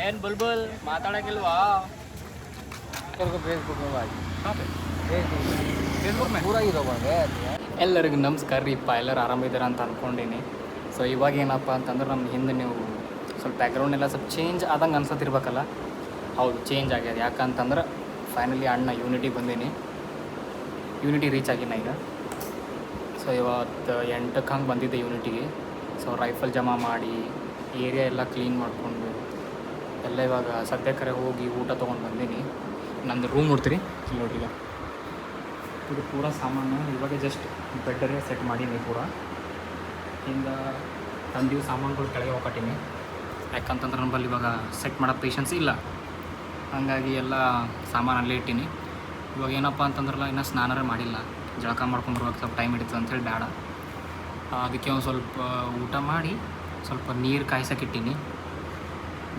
ಏನು ಬುಲ್ಬುಲ್ ಮಾತಾಡೋಕ್ಕಿಲ್ವಾ? ಫೇಸ್ಬುಕ್ ಎಲ್ಲರಿಗೂ ನಮಸ್ಕಾರ ರೀಪ್ಪ, ಎಲ್ಲರೂ ಆರಾಮಿದ್ದೀರ ಅಂತ ಅಂದ್ಕೊಂಡೀನಿ. ಸೊ ಇವಾಗ ಏನಪ್ಪ ಅಂತಂದ್ರೆ ನಮ್ಮ ಹಿಂದೆ ನೀವು ಸ್ವಲ್ಪ ಬ್ಯಾಕ್ಗ್ರೌಂಡ್ ಎಲ್ಲ ಸ್ವಲ್ಪ ಚೇಂಜ್ ಆದಂಗೆ ಅನ್ಸತ್ತಿರ್ಬೇಕಲ್ಲ. ಹೌದು, ಚೇಂಜ್ ಆಗ್ಯದ. ಯಾಕಂತಂದ್ರೆ ಫೈನಲಿ ಅಣ್ಣ ಯೂನಿಟಿಗೆ ಬಂದೀನಿ, ಯೂನಿಟಿ ರೀಚ್ ಆಗಿನ ಈಗ. ಸೊ ಇವತ್ತು 8ಕ್ಕೆ ಹಂಗೆ ಬಂದಿದ್ದೆ ಯೂನಿಟಿಗೆ. ಸೊ ರೈಫಲ್ ಜಮಾ ಮಾಡಿ ಏರಿಯಾ ಎಲ್ಲ ಕ್ಲೀನ್ ಮಾಡಿಕೊಂಡು ಎಲ್ಲ ಇವಾಗ ಸದ್ಯಕ್ಕರೆ ಹೋಗಿ ಊಟ ತೊಗೊಂಡು ಬಂದೀನಿ. ನಂದು ರೂಮ್ ನೋಡ್ತೀರಿ ನೋಡ್ರಿ, ಇದು ಪೂರ ಸಾಮಾನು ಇವಾಗ ಜಸ್ಟ್ ಬೆಡ್ಡರೇ ಸೆಟ್ ಮಾಡೀನಿ. ಪೂರ ಹಿಂಗೆ ತಂದೀವಿ ಸಾಮಾನುಗಳು ಕೆಳಗೆ ಹೋಗಟ್ಟೀನಿ. ಯಾಕಂತಂದ್ರೆ ನಮ್ಮಲ್ಲಿ ಇವಾಗ ಸೆಟ್ ಮಾಡೋ ಪೇಷನ್ಸ್ ಇಲ್ಲ, ಹಾಗಾಗಿ ಎಲ್ಲ ಸಾಮಾನು ಅಲ್ಲೇ ಇಟ್ಟೀನಿ. ಇವಾಗ ಏನಪ್ಪ ಅಂತಂದ್ರಲ್ಲ, ಇನ್ನೂ ಸ್ನಾನರೇ ಮಾಡಿಲ್ಲ, ಜಳಕ ಮಾಡ್ಕೊಂಡು ಬರುವಾಗ ಸ್ವಲ್ಪ ಟೈಮ್ ಹಿಡಿತು ಅಂಥೇಳಿ ಬೇಡ. ಅದಕ್ಕೆ ಒಂದು ಸ್ವಲ್ಪ ಊಟ ಮಾಡಿ ಸ್ವಲ್ಪ ನೀರು ಕಾಯ್ಸೋಕ್ಕಿಟ್ಟೀನಿ.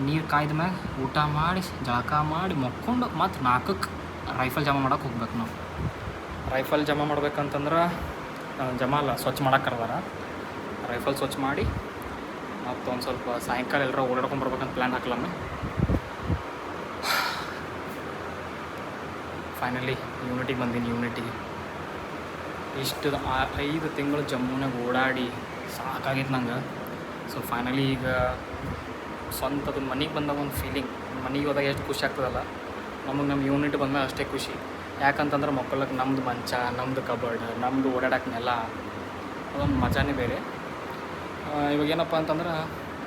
ನೀರು ಕಾಯ್ದ ಮ್ಯಾಗ ಊಟ ಮಾಡಿ ಜಳಕ ಮಾಡಿ ಮಕ್ಕೊಂಡು ಮತ್ತು 4ಕ್ಕೆ ರೈಫಲ್ ಜಮಾ ಮಾಡೋಕೆ ಹೋಗ್ಬೇಕು. ನಾವು ರೈಫಲ್ ಜಮಾ ಮಾಡ್ಬೇಕಂತಂದ್ರೆ ಜಮಾ ಅಲ್ಲ, ಸ್ವಚ್ಛ ಮಾಡೋಕೆ ಕರ್ದಾರ. ರೈಫಲ್ ಸ್ವಚ್ಛ ಮಾಡಿ ಮತ್ತು ಒಂದು ಸ್ವಲ್ಪ ಸಾಯಂಕಾಲ ಎಲ್ಲರೂ ಓಡಾಡ್ಕೊಂಬರ್ಬೇಕಂತ ಪ್ಲ್ಯಾನ್ ಹಾಕ್ಲಮ್ಮ. ಫೈನಲಿ ಯೂನಿಟಿಗೆ ಬಂದೀನಿ. ಯೂನಿಟಿಗೆ ಇಷ್ಟು 5 ತಿಂಗಳು ಜಮ್ಮುನಾಗ ಓಡಾಡಿ ಸಾಕಾಗಿತ್ತು ನಂಗೆ. ಸೊ ಫೈನಲಿ ಈಗ ಸ್ವಂತದ ಮನೆಗೆ ಬಂದಾಗ ಒಂದು ಫೀಲಿಂಗ್, ಮನೆಗೆ ಹೋದಾಗ ಎಷ್ಟು ಖುಷಿ ಆಗ್ತದಲ್ಲ, ನಮಗೆ ನಮ್ಮ ಯೂನಿಟ್ ಬಂದಾಗ ಅಷ್ಟೇ ಖುಷಿ. ಯಾಕಂತಂದ್ರೆ ಮಕ್ಕಳಿಗೆ ನಮ್ಮದು ಮಂಚ, ನಮ್ಮದು ಕಬರ್ಡ್, ನಮ್ಮದು ಓಡಾಡೋಕೆ ನೆಲ, ಅದೊಂದು ಮಜಾನೇ ಬೇರೆ. ಇವಾಗ ಏನಪ್ಪ ಅಂತಂದ್ರೆ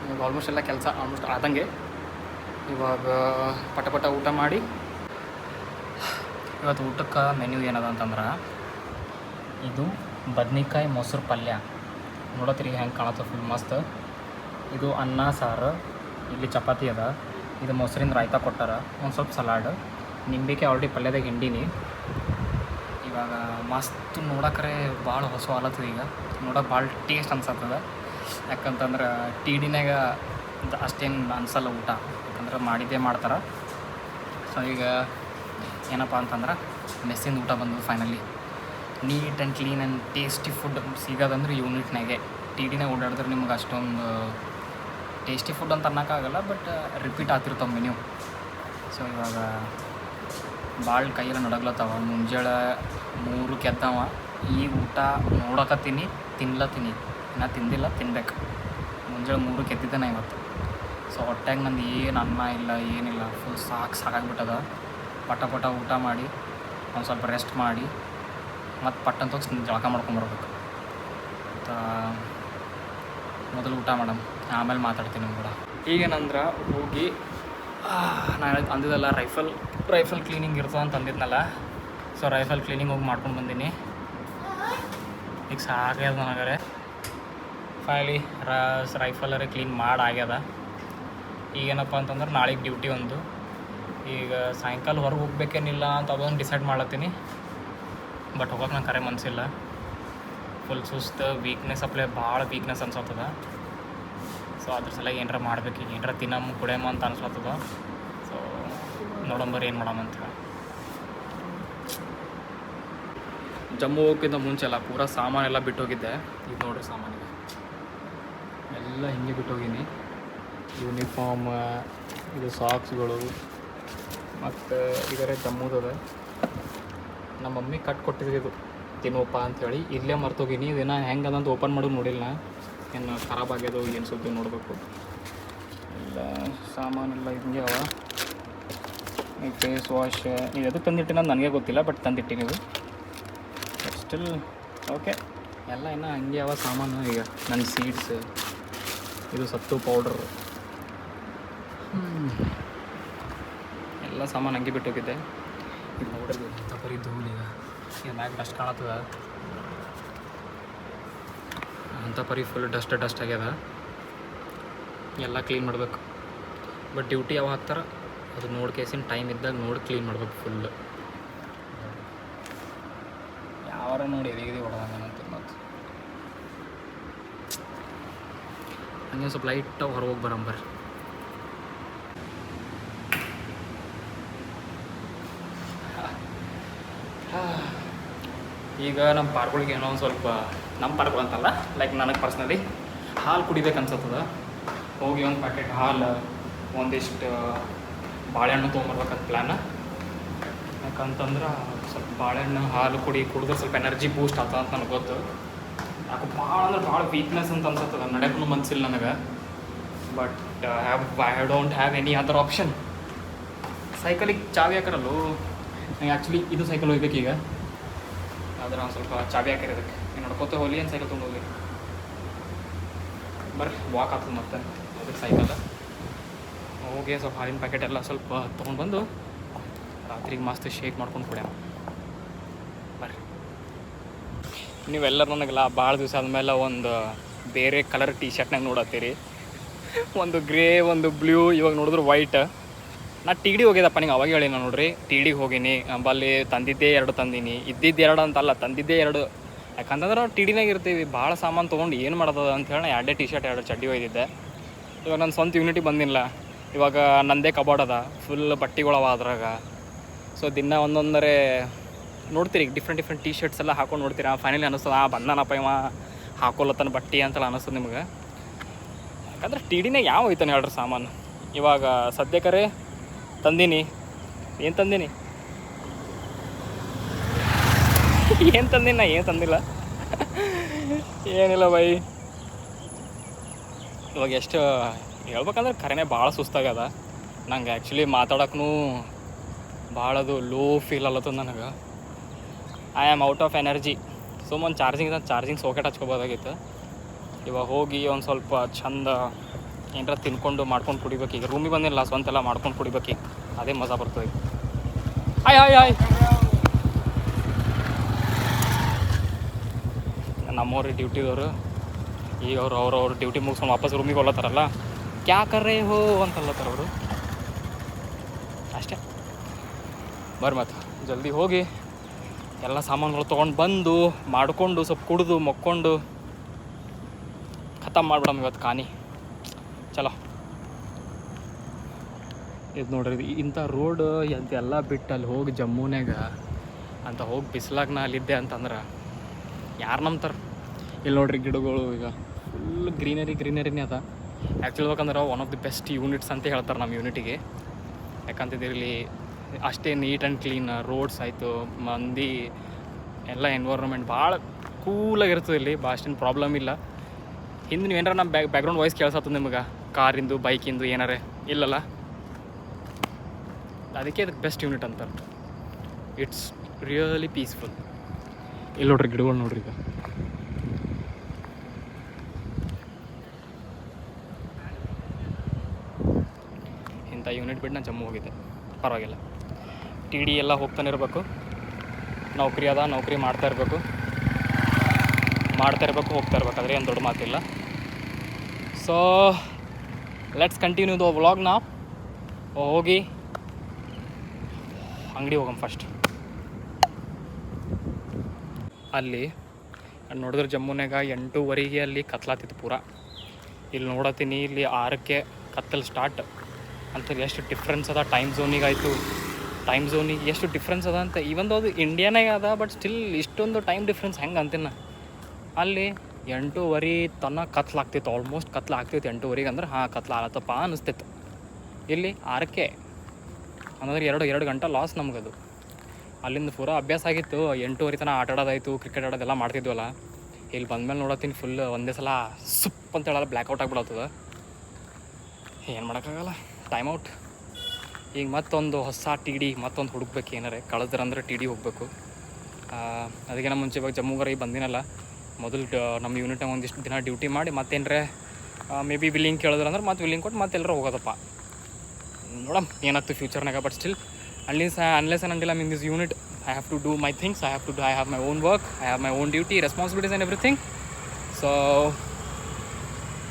ಇವಾಗ ಆಲ್ಮೋಸ್ಟ್ ಎಲ್ಲ ಕೆಲಸ ಆಲ್ಮೋಸ್ಟ್ ಆದಂಗೆ. ಇವಾಗ ಪಟ ಊಟ ಮಾಡಿ, ಇವತ್ತು ಊಟಕ್ಕೆ ಮೆನ್ಯೂ ಏನದ ಅಂತಂದ್ರೆ ಇದು ಬದ್ನಿಕಾಯಿ ಮೊಸರು ಪಲ್ಯ ನೋಡತ್ತೀರಿ ಹೆಂಗೆ ಕಾಣತ್ತೆ, ಫುಲ್ ಮಸ್ತ್. ಇದು ಅನ್ನ ಸಾರು, ಇಲ್ಲಿ ಚಪಾತಿ ಅದ, ಇದು ಮೊಸರಿಂದ ರಾಯ್ತ ಕೊಟ್ಟಾರ, ಒಂದು ಸ್ವಲ್ಪ ಸಲಾಡ್, ನಿಂಬೆಕಾಯಿ ಆಲ್ರೆಡಿ ಪಲ್ಯದಾಗ ಹಿಂಡೀನಿ. ಇವಾಗ ಮಸ್ತ್ ನೋಡೋಕ್ರೆ ಭಾಳ ಹೊಸ ಆಲತ್ತದ. ಈಗ ನೋಡೋಕೆ ಭಾಳ ಟೇಸ್ಟ್ ಅನ್ಸತ್ತದ. ಯಾಕಂತಂದ್ರೆ ಟಿ ಡಿನಾಗ ಅಷ್ಟೇನು ಅನ್ಸಲ್ಲ ಊಟ, ಯಾಕಂದ್ರೆ ಮಾಡಿದ್ದೇ ಮಾಡ್ತಾರೆ. ಸೊ ಈಗ ಏನಪ್ಪ ಅಂತಂದ್ರೆ ಮೆಸ್ಸಿಂದ ಊಟ ಬಂದದ್ದು finally. Neat and clean and tasty food ಸಿಗೋದಂದ್ರೆ ಯೂನಿಟ್ನಾಗೆ. ಟಿ ಡಿನಾಗ ಓಡಾಡಿದ್ರೆ ನಿಮ್ಗೆ ಅಷ್ಟೊಂದು ಟೇಸ್ಟಿ ಫುಡ್ ಅಂತ ಅನ್ನೋಕ್ಕಾಗಲ್ಲ, ಬಟ್ ರಿಪೀಟ್ ಆಗ್ತಿರ್ತಾವೆ ಮೆನ್ಯೂ. ಸೊ ಇವಾಗ ಭಾಳ ಕೈಯೆಲ್ಲ ನಡಗ್ಲತ್ತವ. ಮುಂಜಾನೆ 3ಕ್ಕೆ ಎದ್ದವ, ಈ ಊಟ ನೋಡಕತ್ತೀನಿ, ತಿನ್ಲತ್ತೀನಿ, ಇನ್ನೂ ತಿಂದಿಲ್ಲ, ತಿನ್ಬೇಕು. ಮುಂಜಾನೆ 3ಕ್ಕೆ ಎದ್ದಿದ್ದೇನೆ ಇವತ್ತು. ಸೊ ಹೊಟ್ಟೆಗೆ ನಂದು ಏನು ಅನ್ನ ಇಲ್ಲ, ಏನಿಲ್ಲ, ಫುಲ್ ಸಾಕಾಗ್ಬಿಟ್ಟದ. ಪಟ ಊಟ ಮಾಡಿ ಒಂದು ಸ್ವಲ್ಪ ರೆಸ್ಟ್ ಮಾಡಿ ಮತ್ತು ಪಟ್ಟಂತ ಜಳಕ ಮಾಡ್ಕೊಂಬರ್ಬೇಕು. ಮತ್ತು ಮೊದಲು ಊಟ ಮಾಡಮ್, ಆಮೇಲೆ ಮಾತಾಡ್ತೀನಿ ನಿಮ್ಮ ಕೂಡ. ಈಗೇನಂದ್ರೆ ಹೋಗಿ ನಾನು ಅಂದಿದ್ದಲ್ಲ ರೈಫಲ್ ಕ್ಲೀನಿಂಗ್ ಇರ್ತದೆ ಅಂತ ಅಂದಿದ್ನಲ್ಲ. ಸೊ ರೈಫಲ್ ಕ್ಲೀನಿಂಗ್ ಹೋಗಿ ಮಾಡ್ಕೊಂಡು ಬಂದೀನಿ. ಈಗ ಸಾಕಾಗ್ಯದ ನನಗರೆ. ಫೈನಲಿ ರೈಫಲರೇ ಕ್ಲೀನ್ ಆಗ್ಯದ. ಈಗೇನಪ್ಪ ಅಂತಂದ್ರೆ ನಾಳೆಗೆ ಡ್ಯೂಟಿ ಒಂದು. ಈಗ ಸಾಯಂಕಾಲ ಹೊರಗೆ ಹೋಗ್ಬೇಕೇನಿಲ್ಲ ಅಂತ ಅದೊಂದು ಡಿಸೈಡ್ ಮಾಡ್ಲತ್ತೀನಿ. ಬಟ್ ಹೋಗೋಕೆ ನಂಗೆ ಕರೆ ಮನಸ್ಸಿಲ್ಲ. ಫುಲ್ ಸುಸ್ತು, ವೀಕ್ನೆಸ್ ಭಾಳ ವೀಕ್ನೆಸ್ ಅನ್ಸತ್ತದ. ಸೊ ಅದ್ರ ಸಲುವಾಗಿ ಏನಾರ ಮಾಡ್ಬೇಕು, ಈಗ ಏನಾರ ತಿನ್ನಮ್ಮ ಕುಡಿಯಮ್ಮ ಅಂತ ಅನ್ಸ್ಲತ್ತದ. ಸೊ ನೋಡಂಬರಿ ಏನು ಮಾಡಮ್ಮ ಹೇಳಿ. ಜಮ್ಮು ಹೋಗೋಕ್ಕಿಂತ ಮುಂಚೆ ಎಲ್ಲ ಪೂರ ಸಾಮಾನೆಲ್ಲ ಬಿಟ್ಟೋಗಿದ್ದೆ. ಇದು ನೋಡ್ರಿ ಸಾಮಾನಿಗೆ ಎಲ್ಲ ಹಿಂಗೆ ಬಿಟ್ಟೋಗೀನಿ. ಯೂನಿಫಾರ್ಮ್, ಇದು ಸಾಕ್ಸ್ಗಳು, ಮತ್ತು ಇದರೇ ಜಮ್ಮುದದ. ನಮ್ಮ ಮಮ್ಮಿ ಕೊಟ್ಟಿದ್ದು ಇದು ತಿನ್ನೋಪ್ಪ ಅಂಥೇಳಿ ಇಲ್ಲೇ ಮರ್ತೋಗೀನಿ. ಇದನ್ನು ಹೆಂಗೆ ಅದಂತ ಓಪನ್ ಮಾಡೋದು ನೋಡಿಲ್ಲ, ಏನು ಖರಾಬ್ ಆಗ್ಯದು ಏನು ಸುದ್ದಿ ನೋಡಬೇಕು. ಎಲ್ಲ ಸಾಮಾನೆಲ್ಲ ಹಿಂಗೆ ಅವ. ಫೇಸ್ ವಾಶ್ ಇದು ಎದಕ್ಕೆ ತಂದಿಟ್ಟಿನ ನನಗೆ ಗೊತ್ತಿಲ್ಲ, ಬಟ್ ತಂದಿಟ್ಟಿನಿ. ಇದು ಸ್ಟಿಲ್ ಓಕೆ, ಎಲ್ಲ ಇನ್ನೂ ಹಂಗೆ ಅವ ಸಾಮಾನು. ಈಗ ನನ್ನ ಸೀಡ್ಸ್, ಇದು ಸತ್ತು ಪೌಡ್ರ್, ಎಲ್ಲ ಸಾಮಾನು ಹಂಗೆ ಬಿಟ್ಟೋಗಿದ್ದೆ. ಈಗ ನೋಡಿದ್ವಿ ಬರೀ ಧೂಳು. ಈಗ ಮ್ಯಾಗ ಡಸ್ಟ್ ಕಾಣತ್ತದ ಅಂಥ ಪರಿ ಫುಲ್ ಡಸ್ಟ್ ಆಗ್ಯದ. ಎಲ್ಲ ಕ್ಲೀನ್ ಮಾಡಬೇಕು. ಬಟ್ ಡ್ಯೂಟಿ ಯಾವಾಗ ಹಾಕ್ತಾರೆ ಅದು ನೋಡ್ಕೇಸಿನ ಟೈಮ್ ಇದ್ದಾಗ ನೋಡಿ ಕ್ಲೀನ್ ಮಾಡ್ಬೇಕು ಫುಲ್. ಯಾವಾರ ನೋಡಿ ಎದಿಗಿದೆ ಹೊಡೆದಂಗೆ ಅಂತ ಮತ್ತು ಹಂಗೆ ಸ್ವಲ್ಪ ಲೈಟಾಗಿ ಹೊರಗೆ ಹೋಗಿ ಬರಂಬರ್ರಿ. ಈಗ ನಮ್ಮ ಪಾರ್ಗಳಿಗೆ ಏನೋ ಒಂದು ಸ್ವಲ್ಪ, ನಮ್ಮ ಪಾರ್ಕ್ ಅಂತಲ್ಲ, ಲೈಕ್ ನನಗೆ ಪರ್ಸ್ನಲಿ ಹಾಲು ಕುಡಿಬೇಕು ಅನ್ಸತ್ತದ. ಹೋಗಿ ಒಂದು ಪ್ಯಾಕೆಟ್ ಹಾಲು ಒಂದಿಷ್ಟು ಬಾಳೆಹಣ್ಣು ತೊಗೊಂಬರ್ಬೇಕಂತ ಪ್ಲ್ಯಾನ. ಯಾಕಂತಂದ್ರೆ ಸ್ವಲ್ಪ ಬಾಳೆಹಣ್ಣು ಹಾಲು ಕುಡಿದ್ರೆ ಸ್ವಲ್ಪ ಎನರ್ಜಿ ಬೂಸ್ಟ್ ಆಗ್ತದೆ ಅಂತ ನನಗೆ ಗೊತ್ತು. ಯಾಕೆ ಭಾಳ ಅಂದ್ರೆ ಭಾಳ ವೀಕ್ನೆಸ್ ಅಂತ ಅನ್ಸತ್ತದ, ನಡೆಯಕ್ಕೂ ಮನಸ್ಸಿಲ್ಲ ನನಗೆ. But I don't have any other option. ಸೈಕಲಿಗೆ ಚಾವಿ ಹಾಕಿರಲ್ಲೂ ನಂಗೆ ಆ್ಯಕ್ಚುಲಿ ಇದು ಸೈಕಲ್ ಹೋಗ್ಬೇಕು ಈಗ, ಆದ್ರೆ ಒಂದು ಸ್ವಲ್ಪ ಚಾವಿ ಹಾಕಿರೋದಕ್ಕೆ ನಡ್ಕೋತ ಹೋಗ್ಲಿ ಏನು ಸೈಕಲ್ ತೊಗೊಂಡು ಹೋಗ್ಲಿ. ಬರ್ರಿ ವಾಕ್ ಆಗ್ತದೆ ಮತ್ತೆ ಅದಕ್ಕೆ ಸೈಕಲ್ ಹೋಗಿ ಸ್ವಲ್ಪ ಹಾಲಿನ ಪ್ಯಾಕೆಟ್ ಎಲ್ಲ ಸ್ವಲ್ಪ ತೊಗೊಂಡು ಬಂದು ರಾತ್ರಿಗೆ ಮಸ್ತ್ ಶೇಕ್ ಮಾಡ್ಕೊಂಡು ಕುಡಿಯೋಣ. ಬರ್ರಿ. ನೀವೆಲ್ಲರೂ ನನಗೆಲ್ಲ ಭಾಳ ದಿವಸ ಆದಮೇಲೆ ಒಂದು ಬೇರೆ ಕಲರ್ ಟೀ ಶರ್ಟ್ನಾಗ ನೋಡತ್ತೀರಿ. ಒಂದು ಗ್ರೇ, ಒಂದು ಬ್ಲೂ, ಇವಾಗ ನೋಡಿದ್ರೆ ವೈಟ್. ನಾ ಟಿ ಡಿ ಹೋಗಿದ್ದಪ್ಪ, ನಿಂಗೆ ಅವಾಗ ಹೇಳಿ ನಾನು ನೋಡ್ರಿ, ಟಿ ಡಿಗೆ ಹೋಗೀನಿ. ಅಂಬಲ್ಲಿ ತಂದಿದ್ದೇ 2 ತಂದೀನಿ, ಇದ್ದಿದ್ದು 2 ಅಂತಲ್ಲ, ತಂದಿದ್ದೇ 2. ಯಾಕಂತಂದ್ರೆ ನಾವು ಟಿ ಡಿನಾಗ ಇರ್ತೀವಿ, ಭಾಳ ಸಾಮಾನು ತೊಗೊಂಡು ಏನು ಮಾಡೋದು ಅಂಥೇಳಿ 2 ಟೀ ಶರ್ಟ್ 2 ಚಡ್ಡಿ ಒಯ್ದಿದ್ದೆ. ಇವಾಗ ನನ್ನ ಸ್ವಂತ ಯೂನಿಟಿ ಬಂದಿಲ್ಲ. ಇವಾಗ ನನ್ನದೇ ಕಬೋರ್ಡ್ ಅದ, ಫುಲ್ ಬಟ್ಟೆಗಳವ ಅದ್ರಾಗ. ಸೊ ದಿನ ಒಂದೊಂದರೆ ನೋಡ್ತೀರಿ, ಡಿಫ್ರೆಂಟ್ ಟೀ ಶರ್ಟ್ಸ್ ಎಲ್ಲ ಹಾಕೊಂಡು ನೋಡ್ತೀರಾ. ಫೈನಲಿ ಅನ್ನಿಸ್ತದೆ ಬಂದನಪ್ಪ ಇವ ಹಾಕೊಲ್ಲತ್ತಾನ ಬಟ್ಟೆ ಅಂತೆಲ್ಲ ಅನ್ನಿಸ್ತದೆ ನಿಮ್ಗೆ. ಯಾಕಂದ್ರೆ ಟಿ ಡಿನಾಗ ಯಾವ ಹೋಯ್ತಾನೆ ಹೇಳ್ರಿ ಸಾಮಾನು. ಇವಾಗ ಸದ್ಯಕ್ಕರೆ ತಂದೀನಿ. ಏನು ತಂದೀನಿ ನಾ ಏನು ತಂದಿಲ್ಲ ಏನಿಲ್ಲ ಬೈ. ಇವಾಗ ಎಷ್ಟು ಹೇಳ್ಬೇಕಂದ್ರೆ ಖರೇನೆ ಭಾಳ ಸುಸ್ತಾಗ್ಯದ ನಂಗೆ. ಆ್ಯಕ್ಚುಲಿ ಮಾತಾಡೋಕ್ಕೂ ಭಾಳದು ಲೋ ಫೀಲ್ ಅಲ್ಲತ್ತದ ನನಗೆ. I am out of energy. ಒಂದು ಚಾರ್ಜಿಂಗ್ ಸೋಕೆಟ್ ಹಚ್ಕೋಬೋದಾಗಿತ್ತು. ಇವಾಗ ಹೋಗಿ ಒಂದು ಸ್ವಲ್ಪ ಚಂದ ಏನಾರ ತಿನ್ಕೊಂಡು ಮಾಡ್ಕೊಂಡು ಕುಡಿಬೇಕು. ಈಗ ರೂಮಿಗೆ ಬಂದಿಲ್ಲ, ಸ್ವಂತೆಲ್ಲ ಮಾಡ್ಕೊಂಡು ಕುಡಿಬೇಕು. ಅದೇ ಮಜಾ ಬರ್ತದೆ. ಹಾಯ್ ನಮ್ಮವ್ರಿ ಡ್ಯೂಟಿದವರು ಈಗ ಅವ್ರ ಡ್ಯೂಟಿ ಮುಗಿಸ್ಕೊಂಡು ವಾಪಸ್ ರೂಮಿಗೆ ಹೋಗ್ಲತ್ತಾರಲ್ಲ, ಕ್ಯಾ ಕರ್ರೇ ಹೋ ಅಂತಲ್ಲತ್ತಾರ ಅವರು. ಅಷ್ಟೇ. ಬರ್ರಿ ಮತ್ತೆ ಜಲ್ದಿ ಹೋಗಿ ಎಲ್ಲ ಸಾಮಾನುಗಳು ತೊಗೊಂಡು ಬಂದು ಮಾಡಿಕೊಂಡು ಸ್ವಲ್ಪ ಕುಡಿದು ಮಕ್ಕೊಂಡು ಖತಮ್ ಮಾಡ್ಬಿಡಮ್ ಇವತ್ತು ಕಾನಿ. ಚಲೋ. ಇದು ನೋಡ್ರಿ, ಇಂಥ ರೋಡ್ ಎಂತೆಲ್ಲ ಬಿಟ್ಟು ಅಲ್ಲಿ ಹೋಗಿ ಜಮ್ಮುನಾಗ ಅಂತ ಹೋಗಿ ಬಿಸ್ಲಾಗ ನಾ ಅಲ್ಲಿದ್ದೆ ಅಂತಂದ್ರೆ ಯಾರು ನಂಬ್ತಾರೆ? ಇಲ್ಲಿ ನೋಡ್ರಿ ಗಿಡಗಳು ಈಗ ಫುಲ್ ಗ್ರೀನರಿನೇ ಅದ. ಆ್ಯಕ್ಚುಲಿ ಹೇಳ್ಬೇಕಂದ್ರೆ one of the best units ಅಂತ ಹೇಳ್ತಾರೆ ನಮ್ಮ ಯೂನಿಟಿಗೆ. ಯಾಕಂತಿದ್ದಿರಲಿ ಅಷ್ಟೇ ನೀಟ್ ಆ್ಯಂಡ್ ಕ್ಲೀನ್ ರೋಡ್ಸ್ ಆಯಿತು, ಮಂದಿ ಎಲ್ಲ ಎನ್ವೈರ್ಮೆಂಟ್ ಭಾಳ ಕೂಲಾಗಿರ್ತದೆ ಇಲ್ಲಿ. ಅಷ್ಟೇನು ಪ್ರಾಬ್ಲಮ್ ಇಲ್ಲ. ಹಿಂದೆ ನೀವು ಏನಾರ ನಮ್ಮ ಬ್ಯಾಕ್ಗ್ರೌಂಡ್ ವಾಯ್ಸ್ ಕೇಳಿಸತ್ತದ ನಿಮ್ಗೆ, ಕಾರಿಂದು ಬೈಕಿಂದು ಏನಾರೇ ಇಲ್ಲಲ್ಲ. ಅದಕ್ಕೆ ಅದಕ್ಕೆ ಬೆಸ್ಟ್ ಯೂನಿಟ್ ಅಂತಾರೆ. It's really peaceful. ಇಲ್ಲಿ ನೋಡ್ರಿ ಗಿಡಗಳು ನೋಡ್ರಿ. ಈಗ ಇಂಥ ಯೂನಿಟ್ ಬಿಟ್ಟು ನಾನು ಜಮ್ಮು ಹೋಗಿದ್ದೆ, ಪರವಾಗಿಲ್ಲ. ಟಿ ಡಿ ಎಲ್ಲ ಹೋಗ್ತಾನೆ ಇರಬೇಕು, ನೌಕರಿ ಮಾಡ್ತಾ ಇರಬೇಕು, ಹೋಗ್ತಾ ಇರ್ಬೇಕು. ಆದರೆ ಏನು ದೊಡ್ಡ ಮಾತಿಲ್ಲ. So let's continue the vlog. ನಾವು ಹೋಗಿ ಅಂಗಡಿ ಹೋಗಮ್ ಫಸ್ಟ್. ಅಲ್ಲಿ ನೋಡಿದ್ರೆ ಜಮ್ಮುನಾಗ 8:30 ಅಲ್ಲಿ ಕತ್ಲಾತಿತ್ತು ಪೂರ. ಇಲ್ಲಿ ನೋಡತ್ತೀನಿ, ಇಲ್ಲಿ 6ಕ್ಕೆ ಕತ್ತಲು ಸ್ಟಾರ್ಟ್ ಅಂತ. ಎಷ್ಟು ಡಿಫ್ರೆನ್ಸ್ ಅದ ಟೈಮ್ ಝೋನಿಗೆ ಎಷ್ಟು ಡಿಫ್ರೆನ್ಸ್ ಅದ ಅಂತ. ಈವಂದು ಅದು ಇಂಡಿಯಾನಾಗ ಅದ, ಬಟ್ ಸ್ಟಿಲ್ ಇಷ್ಟೊಂದು ಟೈಮ್ ಡಿಫ್ರೆನ್ಸ್ ಹೆಂಗೆ ಅಂತೀನಿ. ಅಲ್ಲಿ 8:30 ತನಕ ಕತ್ಲಾಗ್ತಿತ್ತು, ಆಲ್ಮೋಸ್ಟ್ ಕತ್ಲಾಗ್ತಿತ್ತು 8:30 ಅಂದ್ರೆ. ಕತ್ಲ ಆಗತ್ತಪ್ಪ ಅನ್ನಿಸ್ತಿತ್ತು. ಇಲ್ಲಿ 6ಕ್ಕೆ ಅಂದರೆ 2 ಗಂಟೆ ಲಾಸ್ ನಮಗದು. ಅಲ್ಲಿಂದ ಪೂರ ಅಭ್ಯಾಸ ಆಗಿತ್ತು. 8:30 ತನಕ ಆಟ ಆಡೋದಾಯಿತು, ಕ್ರಿಕೆಟ್ ಆಡೋದೆಲ್ಲ ಮಾಡ್ತಿದ್ವಲ್ಲ. ಇಲ್ಲಿ ಬಂದಮೇಲೆ ನೋಡತ್ತೀನಿ ಫುಲ್ ಒಂದೇ ಸಲ ಸುಪ್ ಅಂತ ಹೇಳಲ್ಲ ಬ್ಲ್ಯಾಕ್ಔಟ್ ಆಗಿಬಿಡತ್ತದ. ಏನು ಮಾಡೋಕ್ಕಾಗಲ್ಲ, ಟೈಮ್ ಔಟ್. ಈಗ ಮತ್ತೊಂದು ಹೊಸ ಟಿ ಡಿ ಮತ್ತೊಂದು ಹುಡುಕ್ಬೇಕು. ಏನಾರೆ ಕಳೆದ್ರಂದ್ರೆ ಟಿ ಡಿ ಹೋಗಬೇಕು. ಅದಕ್ಕಿಂತ ಮುಂಚೆ ಇವಾಗ ಜಮ್ಮುವರೆಗೆ ಬಂದಿನಲ್ಲ, ಮೊದಲು ನಮ್ಮ ಯೂನಿಟ್ನಾಗ ಒಂದಿಷ್ಟು ದಿನ ಡ್ಯೂಟಿ ಮಾಡಿ ಮತ್ತೇನರೆ ಮೇ ಬಿ ವಿಲ್ಲಿಂಗ್ ಕೇಳಿದ್ರಂದ್ರೆ ಮತ್ತೆ ವಿಲ್ಲಿಂಗ್ ಕೊಟ್ಟು ಮತ್ತೆ ಎಲ್ಲರೂ ಹೋಗೋದಪ್ಪ. ನೋಡಮ್ ಏನಾಗ್ತದೆ ಫ್ಯೂಚರ್ನಾಗ. But still unless and until I mean this unit, I have to do my things. I have my own work, I have my own duty, responsibilities and everything. So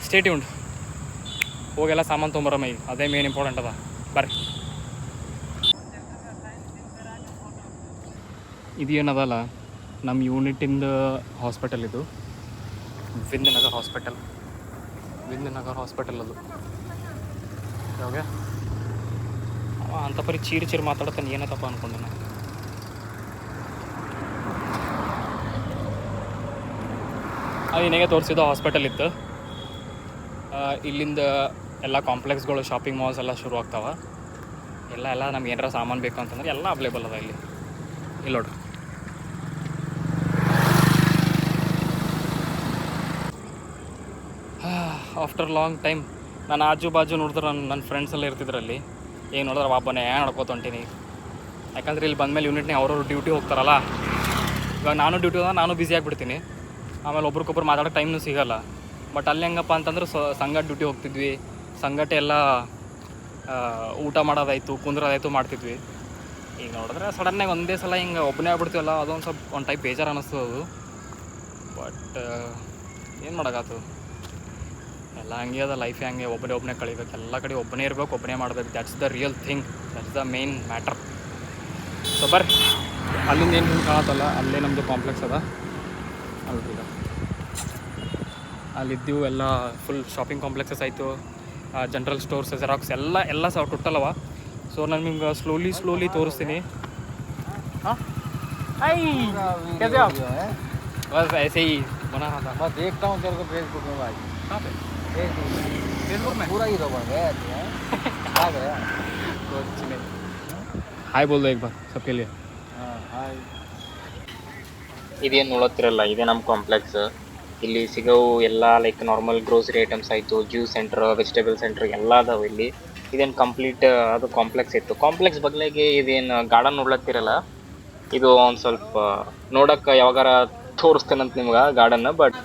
stay tuned. ಹೋಗೆಲ್ಲ ಸಾಮಾನು ತೊಗೊಂಬರಮ್ಮ. ಈಗ ಅದೇ main important ಅದ. ಬರ್ರಿ. ಇದು ಏನದಲ್ಲ ನಮ್ಮ ಯೂನಿಟಿಂದ ಹಾಸ್ಪಿಟಲ್. ಇದು ವಿಂದ್ನಗರ್ ಹಾಸ್ಪಿಟಲ್ ಅದು. ಇವಾಗ ಅಂಥ ಪರಿ ಚೀರಿ ಮಾತಾಡ್ತಾನೆ, ಏನತ್ತಪ್ಪ ಅಂದ್ಕೊಂಡೆ ನಾನು. ಅದು ಏನಾಗೆ ತೋರಿಸಿದ ಹಾಸ್ಪಿಟಲ್ ಇತ್ತು. ಇಲ್ಲಿಂದ ಎಲ್ಲ ಕಾಂಪ್ಲೆಕ್ಸ್ಗಳು ಶಾಪಿಂಗ್ ಮಾಲ್ಸ್ ಎಲ್ಲ ಶುರು ಆಗ್ತಾವೆ. ಎಲ್ಲ ನಮ್ಗೆ ಏನಾರ ಸಾಮಾನು ಬೇಕು ಅಂತಂದ್ರೆ ಎಲ್ಲ ಅವೈಲೇಬಲ್ ಅದ ಇಲ್ಲಿ ನೋಡ್ರಿ. ಆಫ್ಟರ್ ಲಾಂಗ್ ಟೈಮ್ ನಾನು ಆಜು ಬಾಜು ನೋಡಿದ್ರೆ ನನ್ನ ಫ್ರೆಂಡ್ಸ್ ಎಲ್ಲ ಇರ್ತಿದ್ರಲ್ಲಿ, ಈಗ ನೋಡಿದ್ರೆ ವಾಪನೇ ನಡ್ಕೋತ ಹೊಂಟೀನಿ. ಯಾಕಂದ್ರೆ ಇಲ್ಲಿ ಬಂದಮೇಲೆ ಯೂನಿಟ್ನಾಗ ಅವ್ರವ್ರು ಡ್ಯೂಟಿ ಹೋಗ್ತಾರಲ್ಲ, ಇವಾಗ ನಾನು ಡ್ಯೂಟಿ ಹೋದಾಗ ನಾನು ಬ್ಯುಸಿ ಆಗಿಬಿಡ್ತೀನಿ. ಆಮೇಲೆ ಒಬ್ರಿಗೊಬ್ರು ಮಾತಾಡೋ ಟೈಮ್ನೂ ಸಿಗೋಲ್ಲ. ಬಟ್ ಅಲ್ಲಿ ಹೆಂಗಪ್ಪ ಅಂತಂದ್ರೆ ಸಂಗಟ ಡ್ಯೂಟಿ ಹೋಗ್ತಿದ್ವಿ, ಸಂಗಟ ಎಲ್ಲ ಊಟ ಮಾಡೋದಾಯಿತು, ಕುಂದ್ರೋದಾಯಿತು ಮಾಡ್ತಿದ್ವಿ. ಈಗ ನೋಡಿದ್ರೆ ಸಡನ್ನಾಗಿ ಒಂದೇ ಸಲ ಹಿಂಗೆ ಒಬ್ಬನೇ ಆಗ್ಬಿಡ್ತೀವಲ್ಲ, ಅದೊಂದು ಸ್ವಲ್ಪ ಒಂದು ಟೈಪ್ ಬೇಜಾರು ಅನ್ನಿಸ್ತದೆ ಅದು. ಬಟ್ ಏನು ಮಾಡೋಕ್ಕಾಯ್ತು, ಎಲ್ಲ ಹಂಗೆ ಅದ ಲೈಫ್. ಹಂಗೆ ಒಬ್ಬನೇ ಕಳಿಬೇಕು, ಎಲ್ಲ ಕಡೆ ಒಬ್ಬನೇ ಇರಬೇಕು, ಒಬ್ಬನೇ ಮಾಡಬೇಕು. That's the real thing, that's the main matter. So ಬರ್ರಿ, ಅಲ್ಲಿಂದ ಏನು ಹಿಂಗೆ ಕಾಣತ್ತಲ್ಲ, ಅಲ್ಲೇ ನಮ್ಮದು ಕಾಂಪ್ಲೆಕ್ಸ್ ಅದ ಅಲ್ರಿ. ಅಲ್ಲಿದ್ದೀವಿ ಎಲ್ಲ ಫುಲ್ ಶಾಪಿಂಗ್ ಕಾಂಪ್ಲೆಕ್ಸಸ್ ಆಯಿತು, ಜನರಲ್ ಸ್ಟೋರ್ಸ್, ಜೆರಾಕ್ಸ್ ಎಲ್ಲ ಟೋಟಲ್ ಅವ. ಸೊ ನಾನು ನಿಮ್ಗೆ ಸ್ಲೋಲಿ ತೋರಿಸ್ತೀನಿ. ಹಾಂ बस ऐसे ही बना रहा था. मैं देखता हूँ तेरे को फेसबुक में भाई. कहाँ पे? फेसबुक में पूरा ही तो बन गया आ गया. कुछ नहीं. हाय बोल दो एक बार सबके लिए. हाँ हाय. ಇದೇನು ನೋಡುತ್ತಿರಲ್ಲ, ಇದೇ ನಮ್ಮ ಕಾಂಪ್ಲೆಕ್ಸ್. ಇಲ್ಲಿ ಸಿಗೋವು ಎಲ್ಲ ಲೈಕ್ ನಾರ್ಮಲ್ ಗ್ರೋಸರಿ ಐಟಮ್ಸ್ ಆಯಿತು, ಜ್ಯೂಸ್ ಸೆಂಟ್ರ್, ವೆಜಿಟೇಬಲ್ ಸೆಂಟ್ರ್ ಎಲ್ಲ ಅದಾವೆ ಇಲ್ಲಿ. ಇದೇನು ಕಂಪ್ಲೀಟ್ ಅದು ಕಾಂಪ್ಲೆಕ್ಸ್ ಇತ್ತು. ಕಾಂಪ್ಲೆಕ್ಸ್ ಬಗ್ಲಾಗೆ ಇದೇನು ಗಾರ್ಡನ್ ನೋಡ್ಲತ್ತಿರಲ್ಲ, ಇದು ಒಂದು ಸ್ವಲ್ಪ ನೋಡೋಕ್ಕೆ ಯಾವಾಗಾರ ತೋರಿಸ್ತೇನಂತ ನಿಮ್ಗೆ ಗಾರ್ಡನ್ನ. ಬಟ್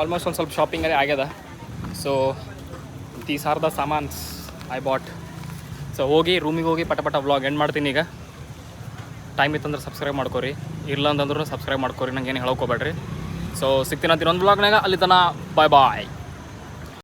ಆಲ್ಮೋಸ್ಟ್ ಒಂದು ಸ್ವಲ್ಪ ಶಾಪಿಂಗ್ ಅದೇ ಆಗ್ಯದ. ಸೊ ದೀಸ್ ಆರ್ ದ ಸಾಮಾನ್ಸ್ ಐ ಬಾಟ್. ಸೊ ಹೋಗಿ ರೂಮಿಗೆ ಹೋಗಿ ಪಟ ವ್ಲಾಗ್ ಎಂಡ್ ಮಾಡ್ತೀನಿ. ಈಗ ಟೈಮ್ ಇತ್ತಂದ್ರೆ ಸಬ್ಸ್ಕ್ರೈಬ್ ಮಾಡ್ಕೊರಿ, ಇಲ್ಲ ಅಂತಂದ್ರೂ ಸಬ್ಸ್ಕ್ರೈಬ್ ಮಾಡ್ಕೊರಿ, ನಂಗೆ ಏನು ಹೇಳೋಕೋಬೇಡ್ರಿ. ಸೊ ಸಿಗ್ತೀನಿ ಅಂತ ಇನ್ನೊಂದು ವ್ಲಾಗ್ನಾಗ. ಅಲ್ಲಿ ತನಕ ಬಾಯ್.